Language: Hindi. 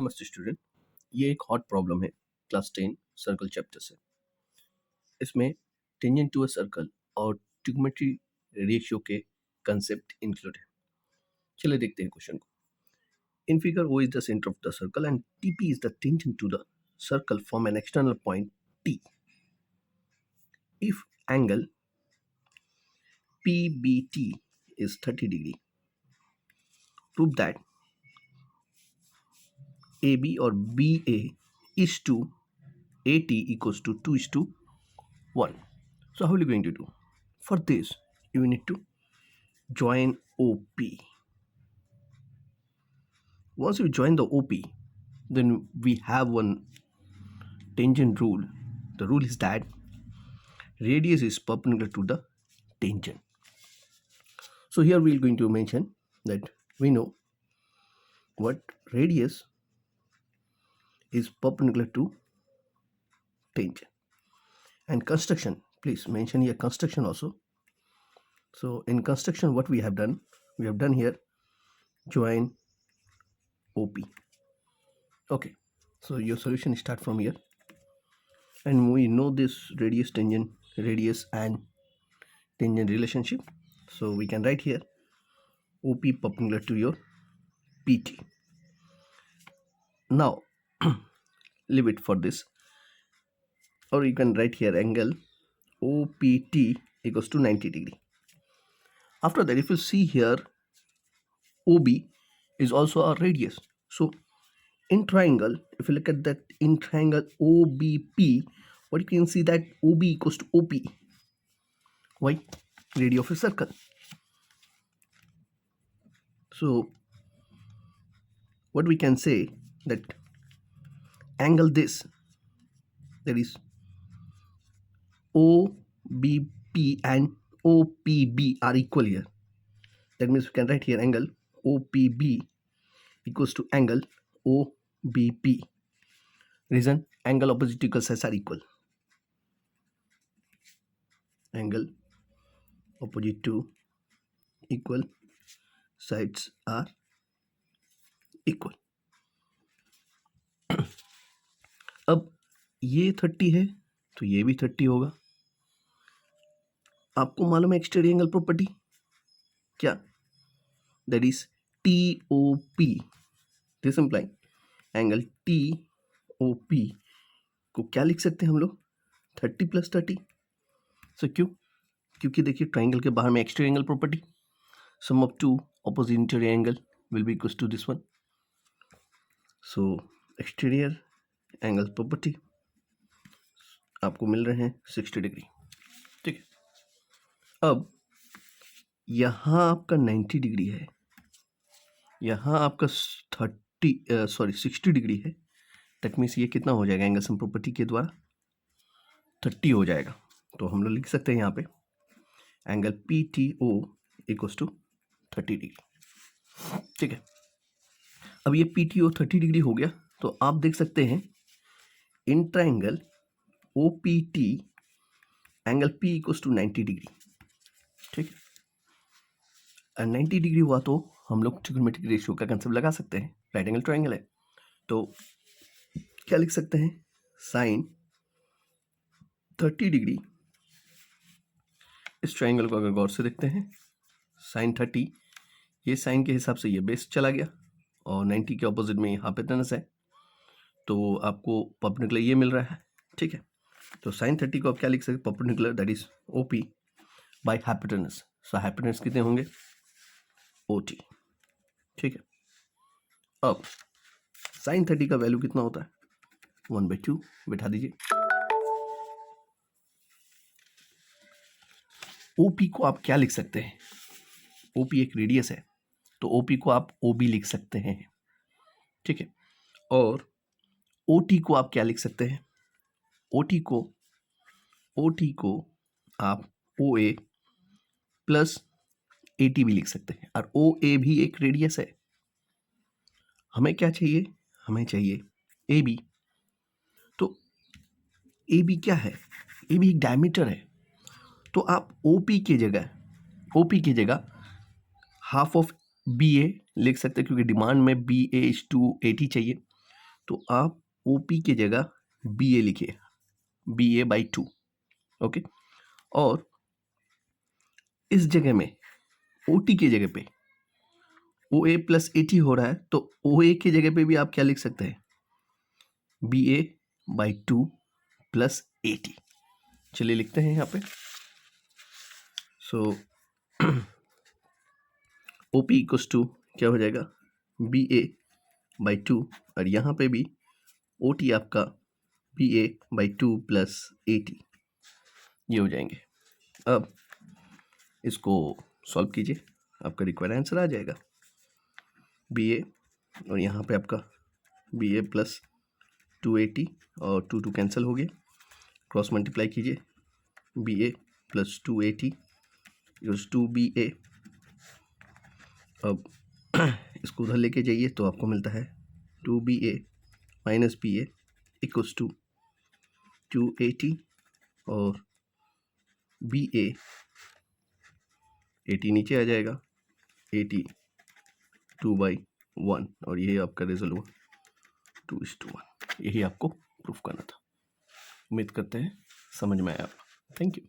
नमस्ते स्टूडेंट, ये एक हॉट प्रॉब्लम है क्लास 10 सर्कल चैप्टर से। इसमें टेंजेंट टू अ सर्कल और ट्रिग्नोमेट्री रेशियो के कंसेप्ट इंक्लूड है। चलिए देखते हैं क्वेश्चन को। In figure O is the centre of the circle and TP is the tangent to the circle from an external point T। If angle PBT is 30 degree, prove that AB or BA is to AT equals to 2:1. So how are you going to do? For this, you need to join OP. Once you join the OP, then we have one tangent rule. The rule is that radius is perpendicular to the tangent. So here we are going to mention that we know what radius is perpendicular to tangent. And construction, please mention here construction also. So in construction, what we have done here join OP. Okay, so your solution start from here, and we know this radius and tangent relationship, so we can write here OP perpendicular to your PT. Now leave it for this, or you can write here angle OPT equals to 90 degree. After that, if you see here, OB is also a radius. So in triangle, if you look at that, in triangle OBP, what you can see that OB equals to OP. Why? Radius of a circle. So what we can say that angle this, that is OBP and OPB are equal here. That means we can write here angle OPB equals to angle OBP. Reason, angle opposite equal sides are equal. Angle opposite to equal sides are equal. अब ये 30 है तो ये भी 30 होगा। आपको मालूम है एक्सटीरियर एंगल प्रॉपर्टी क्या? That is TOP. This imply angle TOP को क्या लिख सकते हैं हम लोग? 30 + 30. सो क्यों? क्योंकि देखिए ट्राइंगल के बाहर में exterior angle property, sum of two opposite interior angle will be equals to this one. So exterior angle property आपको मिल रहे हैं 60 डिग्री. ठीक है, अब यहाँ आपका 90 डिग्री है, यहाँ आपका 60 डिग्री है. दैट मीन्स ये कितना हो जाएगा? एंगल सम प्रॉपर्टी के द्वारा 30 हो जाएगा. तो हम लोग लिख सकते हैं यहाँ पे angle PTO equals to 30 degree. ठीक है, अब ये PTO 30 डिग्री हो गया, तो आप देख सकते हैं in triangle OPT angle P equals to 90 degree. ठीक है, 90 डिग्री हुआ तो हम लोग ट्रिग्नोमेट्रिक रेशियो का कंसेप्ट लगा सकते हैं. राइट एंगल ट्राइंगल है तो क्या लिख सकते हैं? Sign 30 degree. इस ट्राइंगल को अगर गौर से देखते हैं, साइन 30, ये साइन के हिसाब से ये बेस चला गया और 90 के ऑपोजिट में हाइपोटेनस है, तो आपको परपेंडिकुलर ये मिल रहा है. ठीक है, तो साइन 30 को आप क्या लिख सकते हैं? Perpendicular, that is OP by hypotenuse. So hypotenuse कितने होंगे? OT. ठीक है, अब साइन 30 का वैल्यू कितना होता है? 1/2. बैठा दीजिए. OP को आप क्या लिख सकते हैं? OP एक रेडियस है, तो OP को आप OB लिख सकते हैं. ठीक है, और OT को आप क्या लिख सकते हैं? OT को आप OA प्लस AT भी लिख सकते हैं, और OA भी एक रेडियस है. हमें क्या चाहिए? हमें चाहिए AB. तो AB क्या है? AB एक डायमीटर है, तो आप OP की जगह हाफ ऑफ BA लिख सकते हैं, क्योंकि डिमांड में BA is to AT चाहिए. तो आप ओ पी की जगह बी ए लिखिए, बी ए बाई 2, ओके। और इस जगह में ओ टी की जगह पे ओ ए प्लस ए टी हो रहा है, तो ओ ए की जगह पे भी आप क्या लिख सकते हैं, B A by 2 plus A T. चलिए लिखते हैं यहाँ पे। So O P equals to क्या हो जाएगा, बी ए बाई 2, और यहाँ पे भी ओ टी आपका B A by 2 plus A T, ये हो जाएंगे। अब इसको सॉल्व कीजिए, आपका रिक्वायर्ड आंसर आ जाएगा बी ए, और यहाँ पे आपका बी ए प्लस 280 और 2 कैंसिल हो गया, क्रॉस मल्टीप्लाई कीजिए, B A plus 280 equals to B A. अब इसको उधर लेके जाइए तो आपको मिलता है 2BA minus B A equals to 280 और बी ए 80 नीचे आ जाएगा, 82/1, और यही आपका रिजल्ट हुआ 2:1। यही आपको प्रूफ करना था। उम्मीद करते हैं समझ में आया। Thank you.